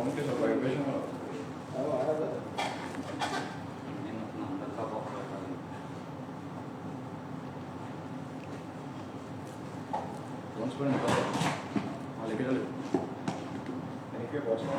Phone के सब vibration हो फोन पर निकाल लेके चले यानी कि पर्सनल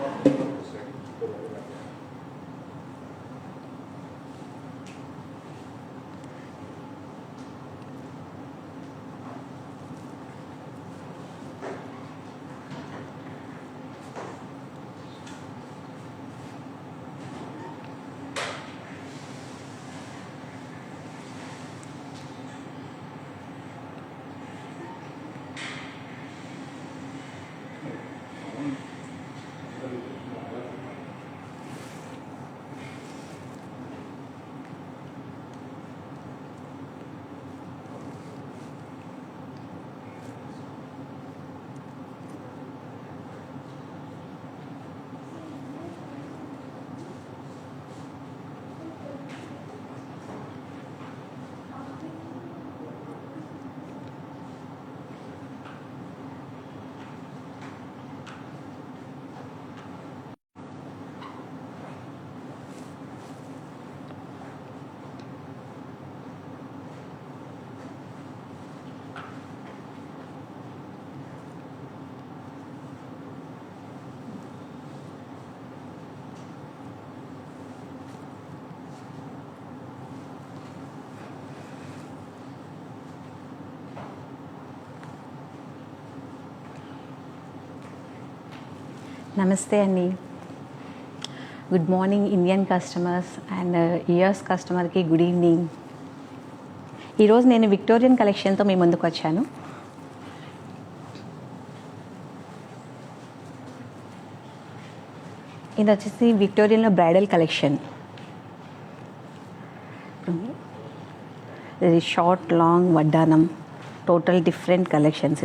నమస్తే అండి. Good morning Indian customers and US కస్టమర్కి గుడ్ ఈవినింగ్. ఈరోజు నేను విక్టోరియన్ కలెక్షన్తో మీ ముందుకు వచ్చాను. ఇది వచ్చేసి విక్టోరియన్లో బ్రైడల్ కలెక్షన్. ఇది షార్ట్ లాంగ్ వడ్డానం టోటల్ డిఫరెంట్ కలెక్షన్స్.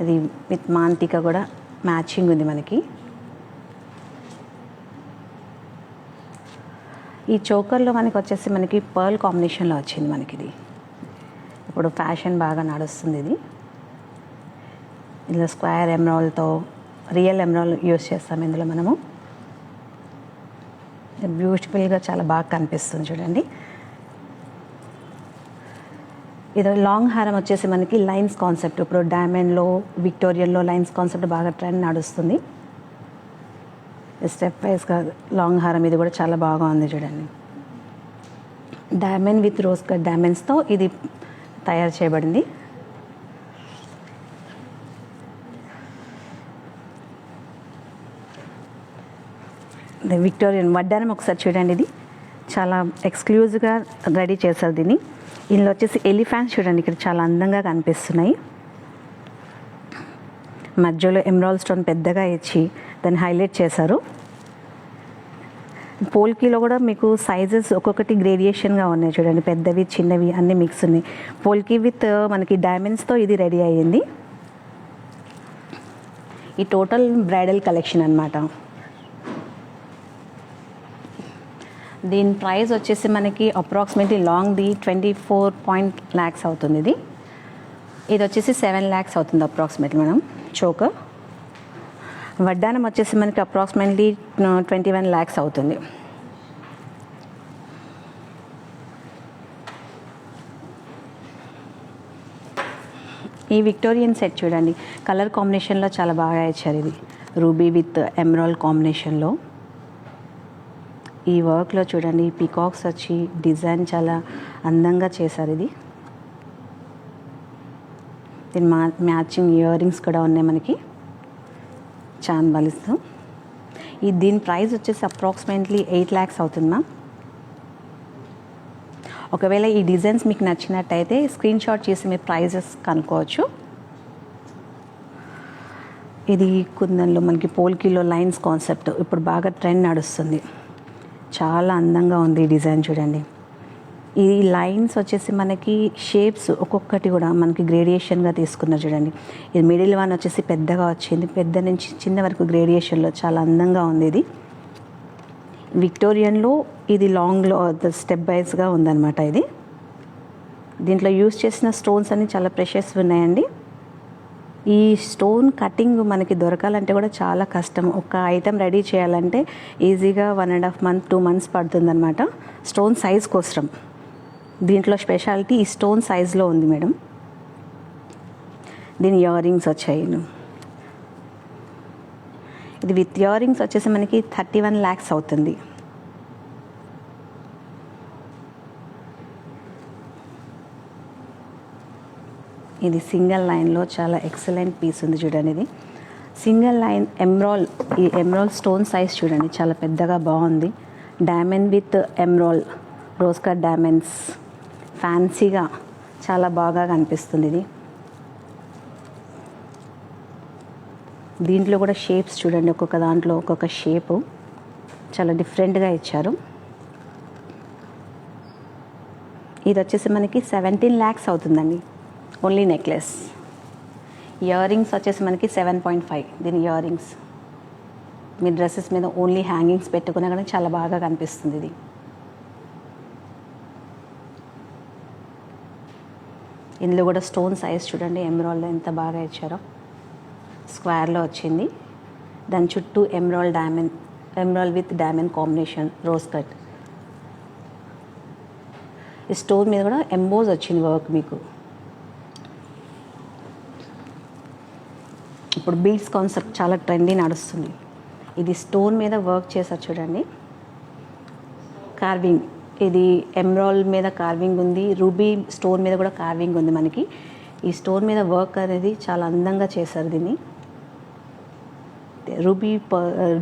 ఇది విత్ మాంతిక కూడా మ్యాచింగ్ ఉంది మనకి. ఈ చోకర్లో మనకి వచ్చేసి మనకి పర్ల్ కాంబినేషన్లో వచ్చింది మనకి. ఇది ఇప్పుడు ఫ్యాషన్ బాగా నడుస్తుంది. ఇందులో స్క్వేర్ ఎమరాల్డ్తో రియల్ ఎమరాల్డ్ యూస్ చేస్తాం ఇందులో మనము. బ్యూటిఫుల్గా చాలా బాగా కనిపిస్తుంది చూడండి. ఇది లాంగ్ హారం వచ్చేసి మనకి లైన్స్ కాన్సెప్ట్. ఇప్పుడు డైమండ్లో విక్టోరియన్లో లైన్స్ కాన్సెప్ట్ బాగా ట్రెండ్ నడుస్తుంది. స్టెప్ వైజ్గా లాంగ్ హారం ఇది కూడా చాలా బాగా ఉంది చూడండి. డైమండ్ విత్ రోజ్ కట్ డైమండ్స్తో ఇది తయారు చేయబడింది. విక్టోరియన్ వడ్డానం ఒకసారి చూడండి. ఇది చాలా ఎక్స్క్లూజివ్గా రెడీ చేశారు దీన్ని. ఇందులో వచ్చేసి ఎలిఫెంట్స్ చూడండి ఇక్కడ చాలా అందంగా కనిపిస్తున్నాయి. మధ్యలో ఎమరాల్డ్ స్టోన్ పెద్దగా ఇచ్చి దాన్ని హైలైట్ చేశారు. పోల్కీలో కూడా మీకు సైజెస్ ఒక్కొక్కటి గ్రేడియేషన్గా ఉన్నాయి చూడండి. పెద్దవి చిన్నవి అన్నీ మిక్స్ ఉన్నాయి. పోల్కీ విత్ మనకి డైమండ్స్తో ఇది రెడీ అయ్యింది. ఈ టోటల్ బ్రైడల్ కలెక్షన్ అన్నమాట. దీని ప్రైస్ వచ్చేసి మనకి అప్రాక్సిమేట్లీ లాంగ్ది 24 lakhs అవుతుంది. ఇది వచ్చేసి 7 lakhs అవుతుంది అప్రాక్సిమేట్లీ మనం చోకర్. వడ్డానం వచ్చేసి మనకి అప్రాక్సిమేట్లీ 21 lakhs అవుతుంది. ఈ విక్టోరియన్ సెట్ చూడండి కలర్ కాంబినేషన్లో చాలా బాగా ఇచ్చారు. ఇది రూబీ విత్ ఎమరాల్డ్ కాంబినేషన్లో. ఈ వర్క్లో చూడండి పీకాక్స్ వచ్చి డిజైన్ చాలా అందంగా చేశారు. దీని మ్యాచింగ్ ఇయర్ రింగ్స్ కూడా ఉన్నాయి మనకి చాన్ బాలిస్తూ. దీని ప్రైస్ వచ్చేసి అప్రాక్సిమేట్లీ 8 lakhs అవుతుంది మ్యామ్. ఒకవేళ ఈ డిజైన్స్ మీకు నచ్చినట్టయితే స్క్రీన్ షాట్ చేసి మీరు ప్రైజెస్ కనుక్కోవచ్చు. ఇది కుందన్లో మనకి పోల్కీలో లైన్స్ కాన్సెప్ట్ ఇప్పుడు బాగా ట్రెండ్ నడుస్తుంది. చాలా అందంగా ఉంది ఈ డిజైన్ చూడండి. ఈ లైన్స్ వచ్చేసి మనకి షేప్స్ ఒక్కొక్కటి కూడా మనకి గ్రేడియేషన్గా తీసుకున్నారు చూడండి. ఇది మిడిల్ వన్ వచ్చేసి పెద్దగా వచ్చింది. పెద్ద నుంచి చిన్న వరకు గ్రేడియేషన్లో చాలా అందంగా ఉంది. ఇది విక్టోరియన్లో ఇది లాంగ్లో స్టెప్ వైజ్గా ఉందన్నమాట. దీంట్లో యూస్ చేసిన స్టోన్స్ అన్ని చాలా ప్రెషియస్ ఉన్నాయండి. ఈ స్టోన్ కటింగ్ మనకి దొరకాలంటే కూడా చాలా కష్టం. ఒక ఐటెం రెడీ చేయాలంటే ఈజీగా 1.5 months 2 months పడుతుందన్నమాట స్టోన్ సైజ్ కోసం. దీంట్లో స్పెషాలిటీ ఈ స్టోన్ సైజ్లో ఉంది మేడం. దీని ఇయర్ రింగ్స్ వచ్చాయి. ఇది విత్ ఇయర్ రింగ్స్ వచ్చేసి మనకి 31 lakhs అవుతుంది. ఇది సింగిల్ లైన్లో చాలా ఎక్సలెంట్ పీస్ ఉంది చూడండి. ఇది సింగిల్ లైన్ ఎమ్రాల్. ఈ ఎమ్రాల్ స్టోన్ సైజ్ చూడండి చాలా పెద్దగా బాగుంది. Diamond with emerald rose cut diamonds ఫ్యాన్సీగా చాలా బాగా కనిపిస్తుంది. ఇది దీంట్లో కూడా షేప్స్ చూడండి, ఒక్కొక్క దాంట్లో ఒక్కొక్క షేపు చాలా డిఫరెంట్గా ఇచ్చారు. ఇది వచ్చేసి మనకి 17 lakhs అవుతుందండి ఓన్లీ నెక్లెస్. ఇయర్ రింగ్స్ వచ్చేసి మనకి 7.5. దీని ఇయర్ రింగ్స్ మీ డ్రెస్సెస్ మీద ఓన్లీ హ్యాంగింగ్స్ పెట్టుకున్నా కానీ చాలా బాగా కనిపిస్తుంది. ఇది ఇందులో కూడా స్టోన్ సైజ్ చూడండి, ఎమరాల్డ్ ఎంత బాగా ఇచ్చారో. స్క్వేర్లో వచ్చింది. దాని చుట్టూ emerald with diamond combination rose cut. ఈ స్టోన్ మీద కూడా ఎంబోజ్ వచ్చింది వర్క్ మీకు. ఇప్పుడు బీడ్స్ కాన్సెప్ట్ చాలా ట్రెండీ నడుస్తుంది. ఇది స్టోన్ మీద వర్క్ చేశారు చూడండి, కార్వింగ్. ఇది ఎమరాల్డ్ మీద కార్వింగ్ ఉంది, రూబీ స్టోన్ మీద కూడా కార్వింగ్ ఉంది మనకి. ఈ స్టోన్ మీద వర్క్ అనేది చాలా అందంగా చేశారు దీన్ని.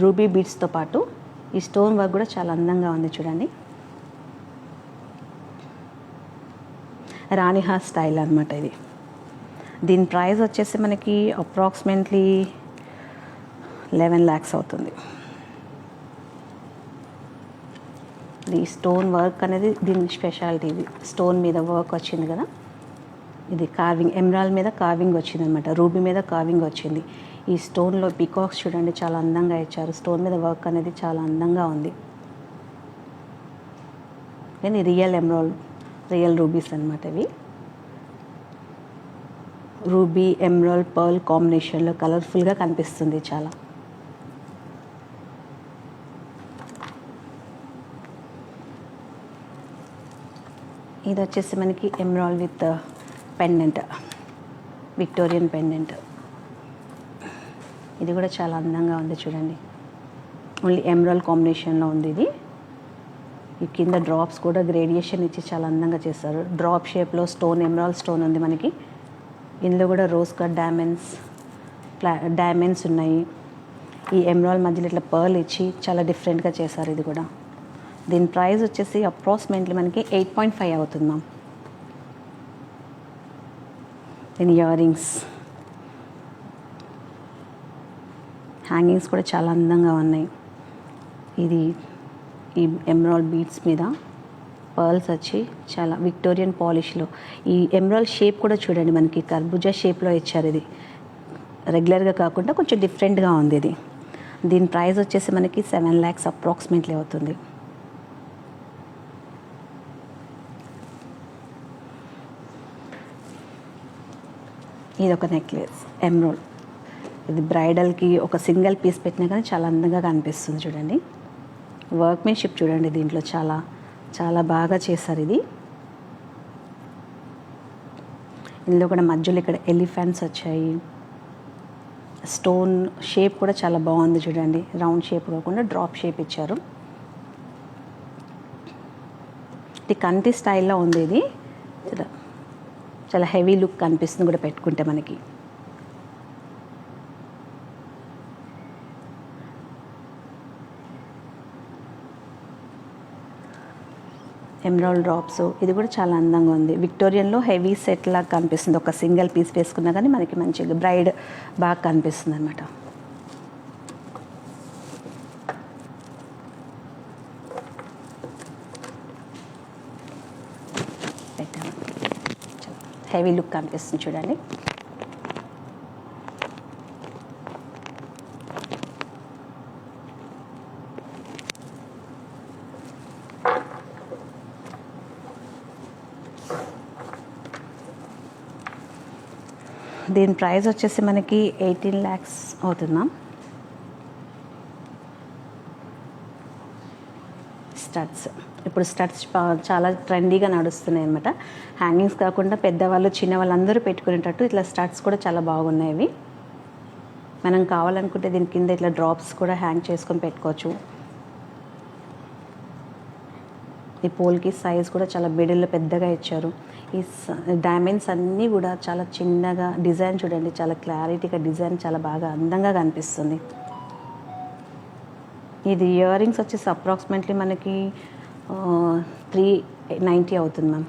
రూబీ బీడ్స్తో పాటు ఈ స్టోన్ వర్క్ కూడా చాలా అందంగా ఉంది చూడండి. రాణిహార్ స్టైల్ అనమాట ఇది. దీని ప్రైస్ వచ్చేసి మనకి అప్రాక్సిమేట్లీ 11 lakhs అవుతుంది. ఈ స్టోన్ వర్క్ అనేది దీని స్పెషాలిటీ. ఇది స్టోన్ మీద వర్క్ వచ్చింది కదా, ఇది కార్వింగ్ ఎమరాల్డ్ మీద కార్వింగ్ వచ్చింది అనమాట, రూబీ మీద కార్వింగ్ వచ్చింది. ఈ స్టోన్లో పికాక్స్ చూడండి చాలా అందంగా ఇచ్చారు. స్టోన్ మీద వర్క్ అనేది చాలా అందంగా ఉంది. కానీ రియల్ ఎమరాల్డ్, రియల్ రూబీస్ అనమాట ఇవి. రూబీ ఎమరాల్డ్ పర్ల్ కాంబినేషన్లో కలర్ఫుల్గా కనిపిస్తుంది చాలా. ఇది వచ్చేసి మనకి emerald with pendant, Victorian pendant. ఇది కూడా చాలా అందంగా ఉంది చూడండి. ఓన్లీ ఎమరాల్డ్ కాంబినేషన్లో ఉంది ఇది. ఈ కింద డ్రాప్స్ కూడా గ్రేడియేషన్ ఇచ్చి చాలా అందంగా చేస్తారు. డ్రాప్ షేప్లో స్టోన్, ఎమరాల్డ్ స్టోన్ ఉంది మనకి. ఇందులో కూడా రోజ్ కట్ డైమండ్స్ ఉన్నాయి. ఈ ఎమరాల్డ్ మధ్యలో ఇట్లా పర్ల్ ఇచ్చి చాలా డిఫరెంట్గా చేశారు ఇది కూడా. దీని ప్రైస్ వచ్చేసి అప్రాక్సిమేట్లీ మనకి 8.5 అవుతుంది మ్యామ్. దీని ఇయర్ రింగ్స్, హ్యాంగింగ్స్ కూడా చాలా అందంగా ఉన్నాయి. ఇది ఈ ఎమరాల్డ్ బీడ్స్ మీద పర్ల్స్ వచ్చి చాలా విక్టోరియన్ పాలిష్లో. ఈ ఎమరాల్డ్ షేప్ కూడా చూడండి మనకి కర్బూజా షేప్లో ఇచ్చారు. ఇది రెగ్యులర్గా కాకుండా కొంచెం డిఫరెంట్గా ఉంది ఇది. దీని ప్రైస్ వచ్చేసి మనకి 7 lakhs అప్రాక్సిమేట్లీ అవుతుంది. ఇది ఒక నెక్లెస్ ఎమరాల్డ్. ఇది బ్రైడల్కి ఒక సింగిల్ పీస్ పెట్టినా కానీ చాలా అందంగా కనిపిస్తుంది చూడండి. వర్క్మెన్షిప్ చూడండి దీంట్లో చాలా చాలా బాగా చేశారు ఇది. ఇందులో కూడా మధ్యలో ఇక్కడ ఎలిఫెంట్స్ వచ్చాయి. స్టోన్ షేప్ కూడా చాలా బాగుంది చూడండి, రౌండ్ షేప్ కాకుండా డ్రాప్ షేప్ ఇచ్చారు. ఇది కంటి స్టైల్లో ఉంది. ఇది చాలా హెవీ లుక్ కనిపిస్తుంది కూడా పెట్టుకుంటే మనకి. ఎమరాల్డ్ డ్రాప్స్, ఇది కూడా చాలా అందంగా ఉంది. విక్టోరియన్లో హెవీ సెట్ లాగా కనిపిస్తుంది. ఒక సింగిల్ పీస్ వేసుకున్నా కానీ మనకి మంచిగా బ్రైడ్ బాగా కనిపిస్తుంది అనమాట. హెవీ లుక్ కనిపిస్తుంది చూడండి. దీని ప్రైస్ వచ్చేసి మనకి 18 lakhs అవుతుందా. స్టడ్స్ ఇప్పుడు స్టడ్స్ చాలా ట్రెండీగా నడుస్తున్నాయి అనమాట. హ్యాంగింగ్స్ కాకుండా పెద్దవాళ్ళు చిన్నవాళ్ళు అందరూ పెట్టుకునేటట్టు ఇట్లా స్టడ్స్ కూడా చాలా బాగున్నాయి. ఇవి మనం కావాలనుకుంటే దీని కింద ఇట్లా డ్రాప్స్ కూడా హ్యాంగ్ చేసుకొని పెట్టుకోవచ్చు. ఈ పోల్కి సైజ్ కూడా చాలా మిడిల్లో పెద్దగా ఇచ్చారు. ఈ డైమండ్స్ అన్నీ కూడా చాలా చిన్నగా, డిజైన్ చూడండి చాలా క్లారిటీగా, డిజైన్ చాలా బాగా అందంగా కనిపిస్తుంది. ఇది ఇయర్ రింగ్స్ వచ్చేసి అప్రాక్సిమేట్లీ మనకి 390 అవుతుంది మ్యామ్.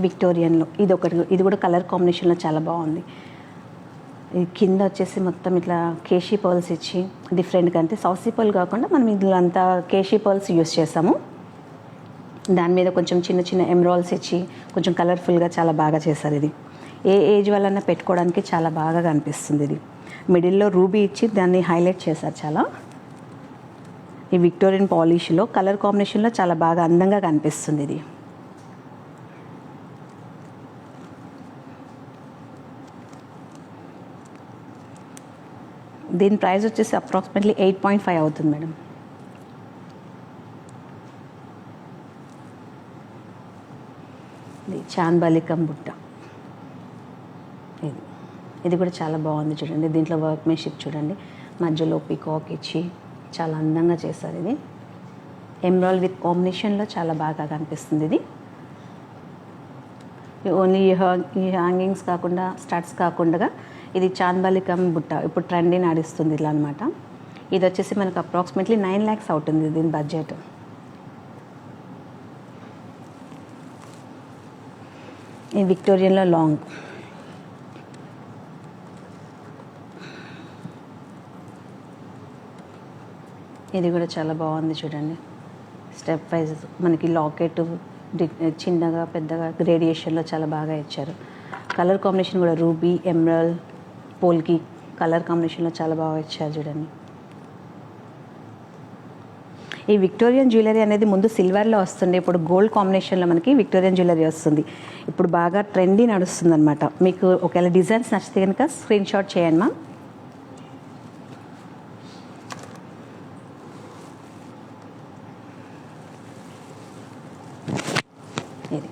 విక్టోరియన్లో ఇది కూడా కలర్ కాంబినేషన్లో చాలా బాగుంది. ఇది కింద వచ్చేసి మొత్తం ఇట్లా కేషీ పర్ల్స్ ఇచ్చి డిఫరెంట్గా, అంటే సౌసీ పర్ల్ కాకుండా మనం ఇందులో అంతా కేషీ పర్ల్స్ యూస్ చేసాము. దాని మీద కొంచెం చిన్న చిన్న ఎమరాల్డ్స్ ఇచ్చి కొంచెం కలర్ఫుల్గా చాలా బాగా చేశారు. ఇది ఏ ఏజ్ వల్లన్నా పెట్టుకోవడానికి చాలా బాగా కనిపిస్తుంది. ఇది మిడిల్లో రూబీ ఇచ్చి దాన్ని హైలైట్ చేశారు చాలా. ఈ విక్టోరియన్ పాలిష్లో కలర్ కాంబినేషన్లో చాలా బాగా అందంగా కనిపిస్తుంది. ఇది దీని ప్రైస్ వచ్చేసి అప్రాక్సిమేట్లీ 8.5 అవుతుంది మేడం. ఇది చాంద్బాలికం బుట్ట. ఇది కూడా చాలా బాగుంది చూడండి. దీంట్లో వర్క్మెన్షిప్ చూడండి, మధ్యలో పికాక్ ఇచ్చి చాలా అందంగా చేశారు. ఇది ఎమరాల్డ్ విత్ కాంబినేషన్లో చాలా బాగా కనిపిస్తుంది. ఇది ఓన్లీ ఈ హ్యాంగింగ్స్ కాకుండా, స్టడ్స్ కాకుండా ఇది చాంద్బాలికం బుట్ట ఇప్పుడు ట్రెండీ నడుస్తుంది ఇలా అనమాట. ఇది వచ్చేసి మనకు అప్రాక్సిమేట్లీ 9 lakhs అవుతుంది దీని బడ్జెట్. ఈ విక్టోరియన్లో లాంగ్, ఇది కూడా చాలా బాగుంది చూడండి. స్టెప్ వైజ్ మనకి లాకెట్ చిన్నగా పెద్దగా గ్రేడియేషన్లో చాలా బాగా ఇచ్చారు. కలర్ కాంబినేషన్ కూడా రూబీ, ఎమరాల్డ్, పోల్కి కలర్ కాంబినేషన్లో చాలా బాగా ఇచ్చారు చూడండి. ఈ విక్టోరియన్ జ్యువెలరీ అనేది ముందు సిల్వర్లో వస్తుంది, ఇప్పుడు గోల్డ్ కాంబినేషన్లో మనకి విక్టోరియన్ జ్యువెలరీ వస్తుంది. ఇప్పుడు బాగా ట్రెండీ నడుస్తుంది అనమాట. మీకు ఒకవేళ డిజైన్స్ నచ్చితే కనుక స్క్రీన్ షాట్ చేయండి మా. ఇది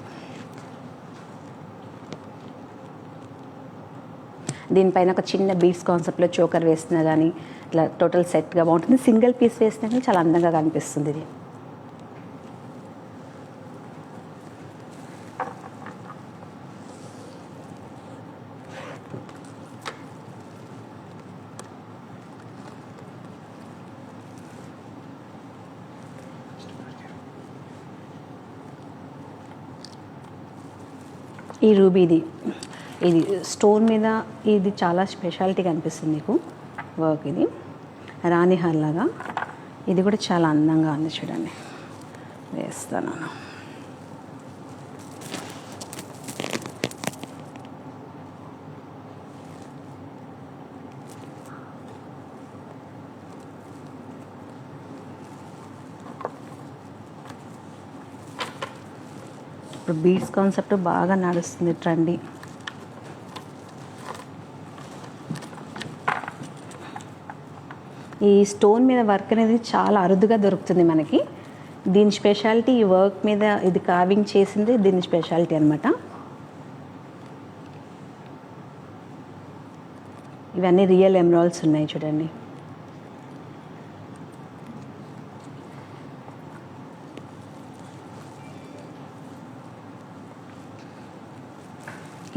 దీనిపైన ఒక చిన్న బీడ్స్ కాన్సెప్ట్లో చోకర్ వేసినా కానీ ఇట్లా టోటల్ సెట్గా బాగుంటుంది. సింగిల్ పీస్ వేసినా కానీ చాలా అందంగా కనిపిస్తుంది. ఇది ఈ రూబీది ఇది స్టోన్ మీద ఇది చాలా స్పెషాలిటీ కనిపిస్తుంది మీకు వర్క్. ఇది రాణి హార్ లాగా, ఇది కూడా చాలా అందంగా ఉంది చూడండి. వేస్తాను ఇప్పుడు బీడ్స్ కాన్సెప్ట్ బాగా నడుస్తుంది ట్రెండీ. ఈ స్టోన్ మీద వర్క్ అనేది చాలా అరుదుగా దొరుకుతుంది మనకి. దీని స్పెషాలిటీ ఈ వర్క్ మీద ఇది కార్వింగ్ చేసింది దీని స్పెషాలిటీ అనమాట. ఇవన్నీ రియల్ ఎమరాల్డ్స్ ఉన్నాయి చూడండి.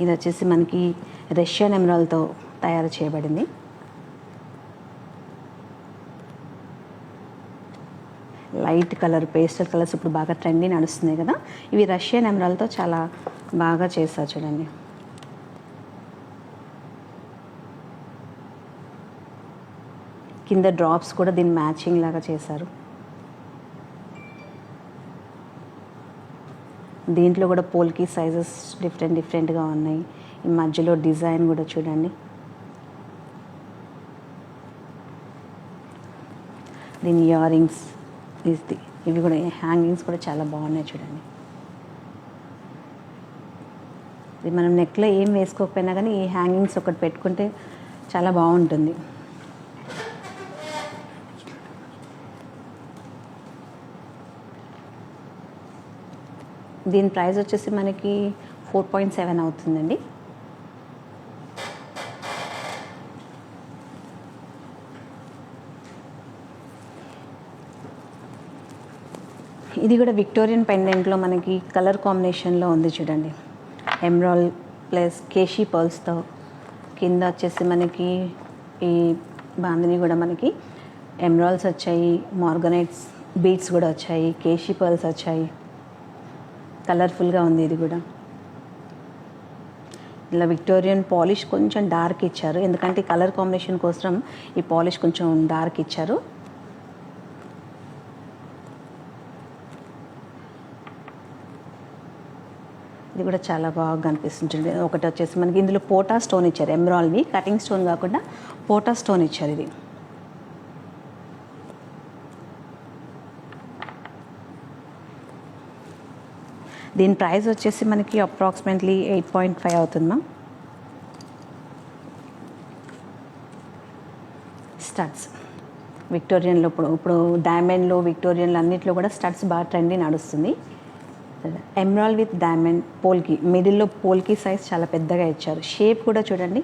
ఇది వచ్చేసి మనకి రష్యన్ ఎమరాల్డ్తో తయారు చేయబడింది. లైట్ కలర్, పేస్టల్ కలర్స్ ఇప్పుడు బాగా ట్రెండీ నడుస్తున్నాయి కదా, ఇవి రష్యన్ ఎమరాల్డ్తో చాలా బాగా చేస్తారు చూడండి. కింద డ్రాప్స్ కూడా దీని మ్యాచింగ్ లాగా చేశారు. దీంట్లో కూడా పోల్కి సైజెస్ డిఫరెంట్గా ఉన్నాయి. ఈ మధ్యలో డిజైన్ కూడా చూడండి. దీని ఇయర్ రింగ్స్ ఇవి కూడా హ్యాంగింగ్స్ కూడా చాలా బాగున్నాయి చూడండి. ఇది మనం నెక్లో ఏం వేసుకోకపోయినా కానీ ఈ హ్యాంగింగ్స్ ఒకటి పెట్టుకుంటే చాలా బాగుంటుంది. దీని ప్రైస్ వచ్చేసి మనకి 4.7 అవుతుందండి. ఇది కూడా విక్టోరియన్ పెండెంట్లో మనకి కలర్ కాంబినేషన్లో ఉంది చూడండి. ఎమరాల్డ్ ప్లస్ కేషీ పర్ల్స్తో కింద వచ్చేసి మనకి ఈ బాందిని కూడా మనకి ఎమరాల్డ్స్ వచ్చాయి, మార్గనైట్స్ బీడ్స్ కూడా వచ్చాయి, కేషీ పర్ల్స్ వచ్చాయి. కలర్ఫుల్గా ఉంది ఇది కూడా. ఇలా విక్టోరియన్ పాలిష్ కొంచెం డార్క్ ఇచ్చారు, ఎందుకంటే కలర్ కాంబినేషన్ కోసం ఈ పాలిష్ కొంచెం డార్క్ ఇచ్చారు. ఇది కూడా చాలా బాగా కనిపిస్తుంది. ఒకటి వచ్చేసి మనకి ఇందులో పోటా స్టోన్ ఇచ్చారు, ఎమరాల్డ్వి కటింగ్ స్టోన్ కాకుండా పోటా స్టోన్ ఇచ్చారు. ఇది దీని ప్రైస్ వచ్చేసి మనకి అప్రాక్సిమేట్లీ 8.5 అవుతుందా. స్టడ్స్ విక్టోరియన్లో ఇప్పుడు డైమండ్లో విక్టోరియన్లో అన్నింటిలో కూడా స్టడ్స్ బాగా ట్రెండీ నడుస్తుంది. ఎమరాల్డ్ విత్ డైమండ్ పోల్కి, మిడిల్లో పోల్కి సైజ్ చాలా పెద్దగా ఇచ్చారు. షేప్ కూడా చూడండి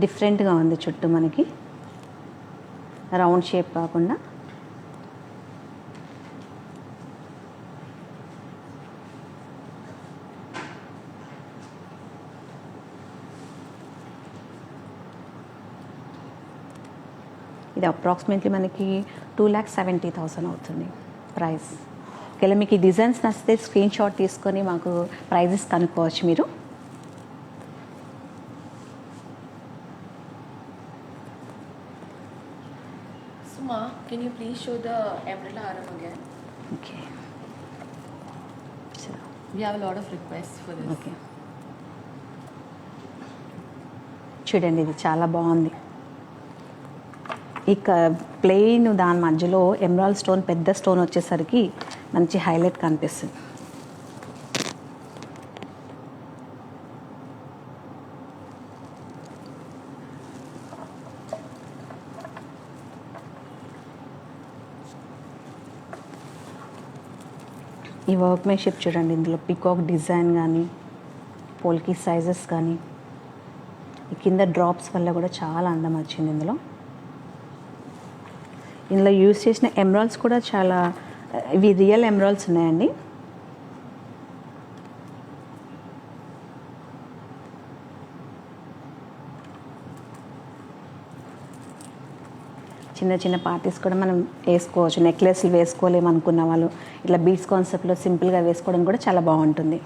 డిఫరెంట్గా ఉంది, చుట్టూ మనకి రౌండ్ షేప్ కాకుండా. ఇది అప్రాక్సిమేట్లీ మనకి 2,70,000 అవుతుంది ప్రైస్. ఒకవేళ మీకు ఈ డిజైన్స్ నచ్చితే స్క్రీన్ షాట్ తీసుకొని మాకు ప్రైజెస్ కనుక్కోవచ్చు మీరు. Suma, can you please show the umbrella arm again? Okay, We have a lot of requests for this. Okay చూడండి, ఇది చాలా బాగుంది. ఇక ప్లెయిన్ దాని మధ్యలో ఎమరాల్డ్ స్టోన్, పెద్ద స్టోన్ వచ్చేసరికి మంచి హైలైట్ కనిపిస్తుంది. ఈ వర్క్మెన్షిప్ చూడండి, ఇందులో పికాక్ డిజైన్ కానీ పోల్కి సైజెస్ కానీ ఈ కింద డ్రాప్స్ వల్ల కూడా చాలా అందం వచ్చింది. ఇందులో యూజ్ చేసిన ఎమరాల్డ్స్ కూడా చాలా, ఇవి రియల్ ఎమరాల్డ్స్ ఉన్నాయండి. చిన్న చిన్న పార్టీస్ కూడా మనం వేసుకోవచ్చు. నెక్లెస్లు వేసుకోలేము అనుకున్న వాళ్ళు ఇట్లా బీడ్స్ కాన్సెప్ట్లో సింపుల్గా వేసుకోవడం కూడా చాలా బాగుంటుంది.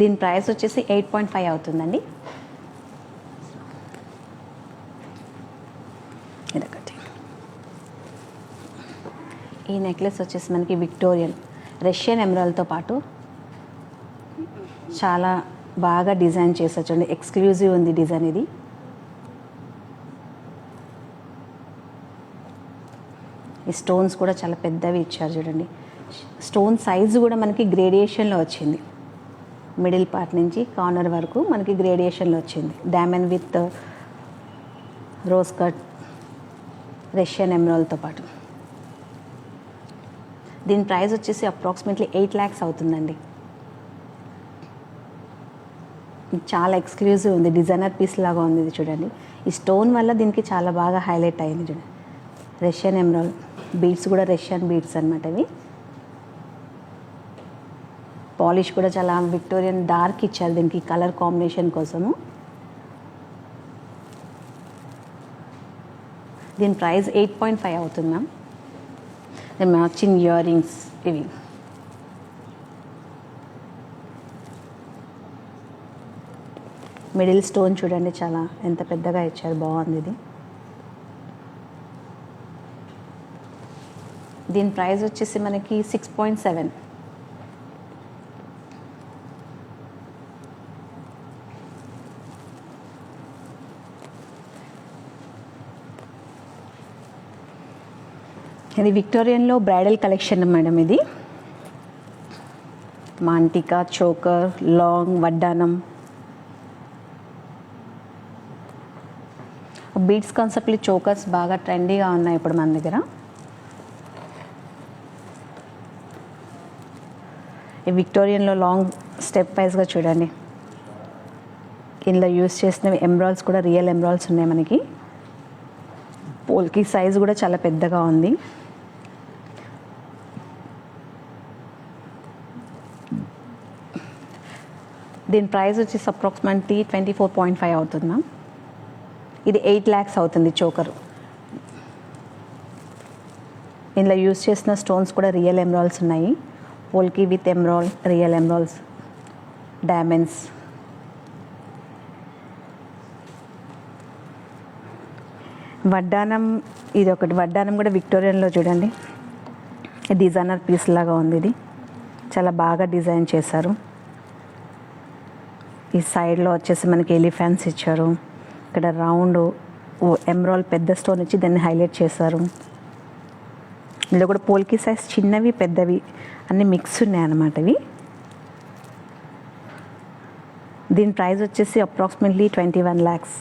దీని ప్రైస్ వచ్చేసి 8.5 అవుతుందండి. ఇదొకటి. ఈ నెక్లెస్ వచ్చేసి మనకి విక్టోరియన్ రష్యన్ ఎమరాల్డ్తో పాటు చాలా బాగా డిజైన్ చేసా చూడండి, ఎక్స్క్లూజివ్ ఉంది డిజైన్ ఇది. ఈ స్టోన్స్ కూడా చాలా పెద్దవి ఇచ్చారు చూడండి. స్టోన్ సైజు కూడా మనకి గ్రేడియేషన్లో వచ్చింది, మిడిల్ పార్ట్ నుంచి కార్నర్ వరకు మనకి గ్రేడియేషన్లో వచ్చింది. Diamond with rose cut Russian ఎమరాల్డ్తో పాటు. దీని ప్రైస్ వచ్చేసి అప్రాక్సిమేట్లీ 8 lakhs అవుతుందండి. చాలా ఎక్స్క్లూజివ్ ఉంది, డిజైనర్ పీస్ లాగా ఉంది ఇది చూడండి. ఈ స్టోన్ వల్ల దీనికి చాలా బాగా హైలైట్ అయింది చూడండి. రష్యన్ ఎమరాల్డ్ బీడ్స్ కూడా రష్యన్ బీడ్స్ అనమాట ఇవి. పాలిష్ కూడా చాలా విక్టోరియన్ డార్క్ ఇచ్చారు దీనికి కలర్ కాంబినేషన్ కోసము. దీని ప్రైస్ 8.5 అవుతుంది మ్యామ్. మ్యాచింగ్ ఇయర్ రింగ్స్ ఇవి. మిడిల్ స్టోన్ చూడండి చాలా ఎంత పెద్దగా ఇచ్చారు, బాగుంది ఇది. దీని ప్రైస్ వచ్చేసి మనకి 6.7. ఇది విక్టోరియన్లో బ్రైడల్ కలెక్షన్ మేడం. ఇది మాంటికా, చోకర్, లాంగ్, వడ్డానం, బీడ్స్ కాన్సెప్ట్లో చోకర్స్ బాగా ట్రెండీగా ఉన్నాయి ఇప్పుడు మన దగ్గర. ఈ విక్టోరియన్లో లాంగ్ స్టెప్ వైజ్గా చూడండి. ఇందులో యూస్ చేసిన ఎమ్రాల్స్ కూడా రియల్ ఎమ్రాల్స్ ఉన్నాయి మనకి. పోల్కి సైజ్ కూడా చాలా పెద్దగా ఉంది. దీని ప్రైస్ వచ్చేసి అప్రాక్సిమేట్లీ 24.5 అవుతుంది మ్యామ్. ఇది 8 lakhs అవుతుంది చోకర్. ఇందులో యూస్ చేసిన స్టోన్స్ కూడా రియల్ ఎమ్రాల్స్ ఉన్నాయి. Polki with emerald, real emeralds, diamonds. వడ్డానం, ఇది ఒకటి వడ్డానం కూడా విక్టోరియన్లో చూడండి. డిజైనర్ పీస్ లాగా ఉంది. ఇది చాలా బాగా డిజైన్ చేశారు. ఈ సైడ్లో వచ్చేసి మనకి ఎలిఫెంట్స్ ఇచ్చారు. ఇక్కడ రౌండ్ ఎమ్రాల్ పెద్ద స్టోన్ ఇచ్చి దాన్ని హైలైట్ చేశారు. ఇందులో కూడా పోల్కి సైజ్ చిన్నవి పెద్దవి అన్నీ మిక్స్ ఉన్నాయి అన్నమాట ఇవి. దీని ప్రైస్ వచ్చేసి అప్రాక్సిమేట్లీ 21 lakhs.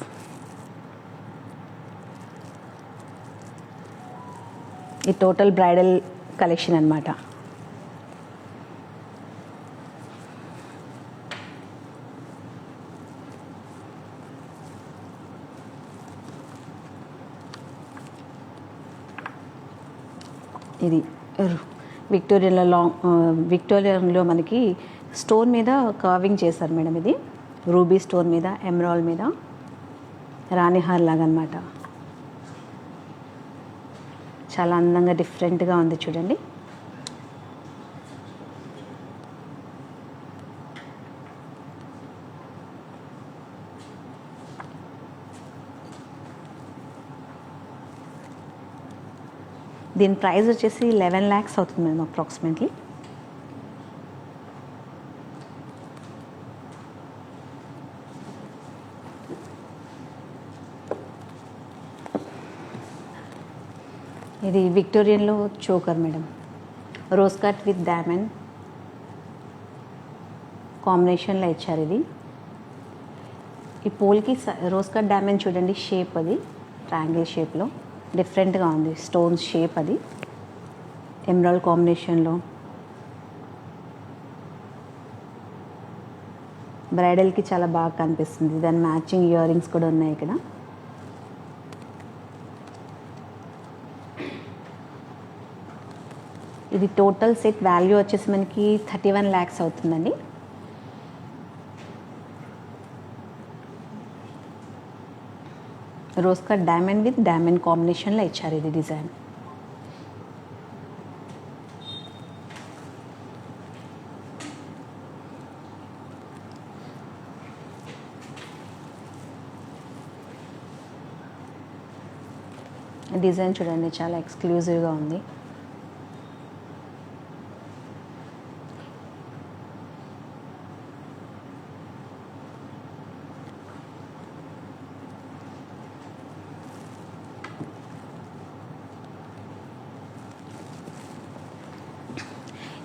ఈ టోటల్ బ్రైడల్ కలెక్షన్ అన్నమాట. ఇది విక్టోరియన్లో మనకి స్టోన్ మీద కర్వింగ్ చేశారు మేడం. ఇది రూబీ స్టోన్ మీద, ఎమరాల్డ్ మీద రాణిహార్ లాగా అనమాట. చాలా అందంగా డిఫరెంట్గా ఉంది చూడండి. దీని ప్రైస్ వచ్చేసి 11 lakhs అవుతుంది మేడం అప్రాక్సిమేట్లీ. ఇది విక్టోరియన్లో choker madam. Rose cut with diamond కాంబినేషన్లో ఇచ్చారు. ఇది ఈ పోల్కి రోజ్ కట్ డైమండ్ చూడండి, షేప్ అది ట్రయాంగిల్ షేప్లో డిఫరెంట్గా ఉంది. స్టోన్స్ షేప్ అది ఎమరాల్డ్ కాంబినేషన్లో. బ్రైడల్కి చాలా బాగా కనిపిస్తుంది. దాని మ్యాచింగ్ ఇయర్ రింగ్స్ కూడా ఉన్నాయి ఇక్కడ. ఇది టోటల్ సెట్ వాల్యూ వచ్చేసి మనకి 31 lakhs అవుతుందండి. Rose cut diamond with diamond కాంబినేషన్లో ఇచ్చారు ఇది డిజైన్. డిజైన్ చూడండి, చాలా ఎక్స్క్లూజివ్గా ఉంది.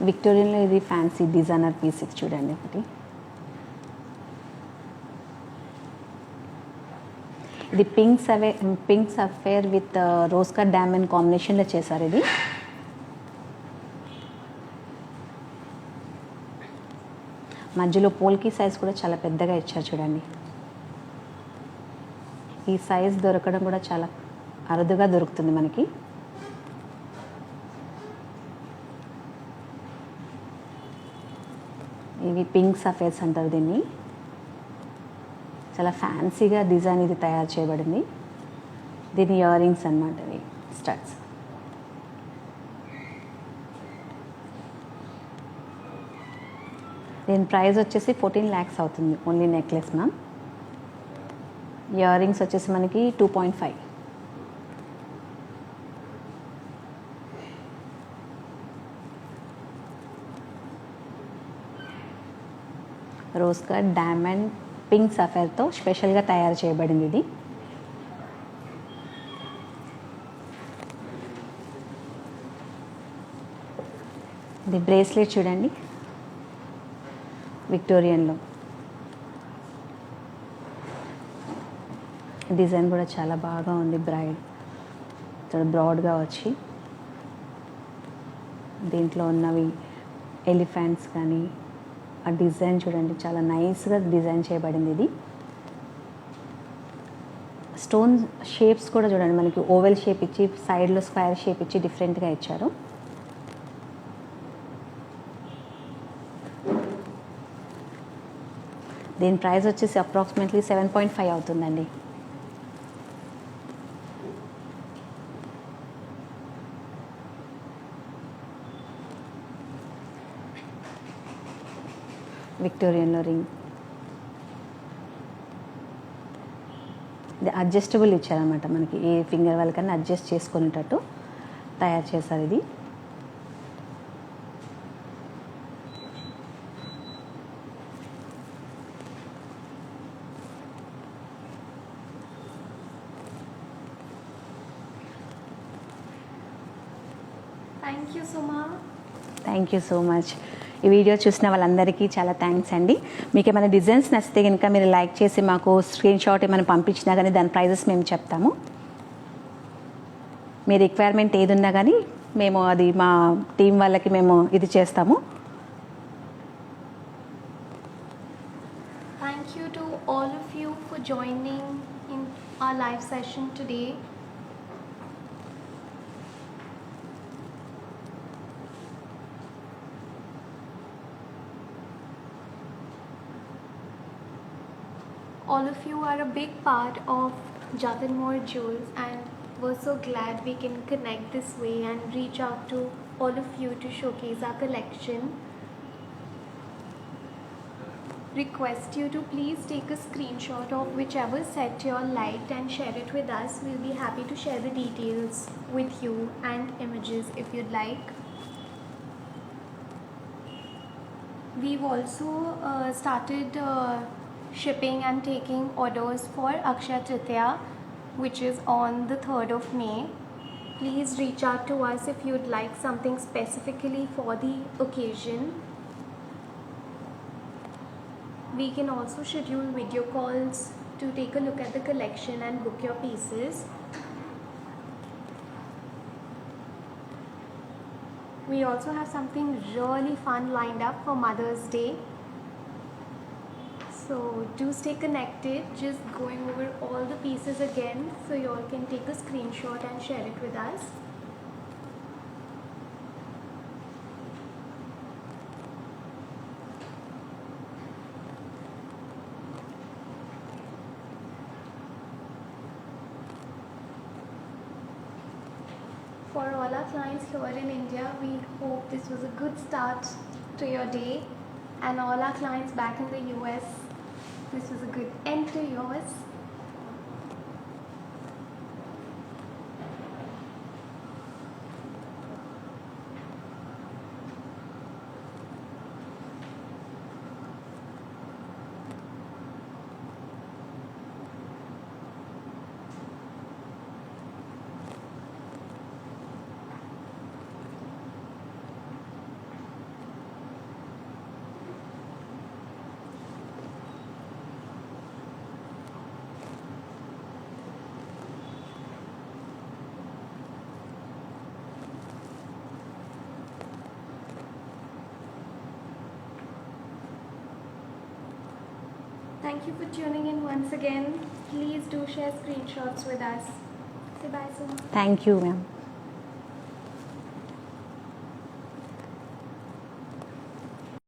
విక్టోరియన్లో ఇది ఫ్యాన్సీ డిజైనర్ పీస్ చూడండి ఒకటి. ఇది pink సఫేర్ with rose cut diamond కాంబినేషన్లో చేశారు. ఇది మధ్యలో పోల్కి సైజ్ కూడా చాలా పెద్దగా ఇచ్చారు చూడండి. ఈ సైజ్ దొరకడం కూడా చాలా అరుదుగా దొరుకుతుంది మనకి. ఇవి పింక్ సఫేర్స్ అంటారు దీన్ని. చాలా ఫ్యాన్సీగా డిజైన్ ఇది తయారు చేయబడింది. దీని ఇయర్ రింగ్స్ అన్నమాట, ఇవి స్టడ్స్. దీని ప్రైస్ వచ్చేసి 14 lakhs అవుతుంది only necklace ma'am. Ear rings వచ్చేసి మనకి 2.5. రోజ్ కట్ డైమండ్ పింక్ సఫేర్తో స్పెషల్గా తయారు చేయబడింది ఇది. ఇది బ్రేస్లెట్ చూడండి, విక్టోరియన్లో. డిజైన్ కూడా చాలా బాగా ఉంది. బ్రైడ్ చాలా బ్రాడ్గా వచ్చి దీంట్లో ఉన్నవి ఎలిఫెంట్స్ కానీ ఆ డిజైన్ చూడండి, చాలా నైస్గా డిజైన్ చేయబడింది. ఇది స్టోన్ షేప్స్ కూడా చూడండి, మనకి ఓవెల్ షేప్ ఇచ్చి సైడ్లో స్క్వేర్ షేప్ ఇచ్చి డిఫరెంట్గా ఇచ్చారు. దీని ప్రైస్ వచ్చేసి అప్రాక్సిమేట్లీ 7.5 అవుతుందండి. విక్టోరియన్లో రింగ్, ఇది అడ్జస్టబుల్ ఇచ్చారనమాట. మనకి ఏ ఫింగర్ వాళ్ళకన్నా అడ్జస్ట్ చేసుకునేటట్టు తయారు చేశారు. ఇది Thank you, Suma. Thank you so much. ఈ వీడియో చూసిన వాళ్ళందరికీ చాలా థ్యాంక్స్ అండి. మీకు ఏమైనా డిజైన్స్ నచ్చితే కనుక మీరు లైక్ చేసి మాకు స్క్రీన్ షాట్ ఏమైనా పంపించినా కానీ దాని ప్రైజెస్ మేము చెప్తాము. మీ రిక్వైర్మెంట్ ఏది ఉన్నా కానీ మేము అది మా టీం వాళ్ళకి మేము ఇది చేస్తాము. Thank you to all of you for joining in our live session today. All of you are a big part of Jatin More Jewels, and we're so glad we can connect this way and reach out to all of you to showcase our collection. Request you to please take a screenshot of whichever set you all liked and share it with us. We'll be happy to share the details with you and images if you'd like. We've also started shipping and taking orders for Akshaya Tritiya, which is on the 3rd of May. Please reach out to us if you'd like something specifically for the occasion. We can also schedule video calls to take a look at the collection and book your pieces. We also have something really fun lined up for Mother's Day. So do stay connected. Just going over all the pieces again so you all can take a screenshot and share it with us. For all our clients here in India, we hope this was a good start to your day, and all our clients back in the US, this was a good end to yours. Thank you for tuning in once again. Please do share screenshots with us. Say bye, Suma. Thank you ma'am.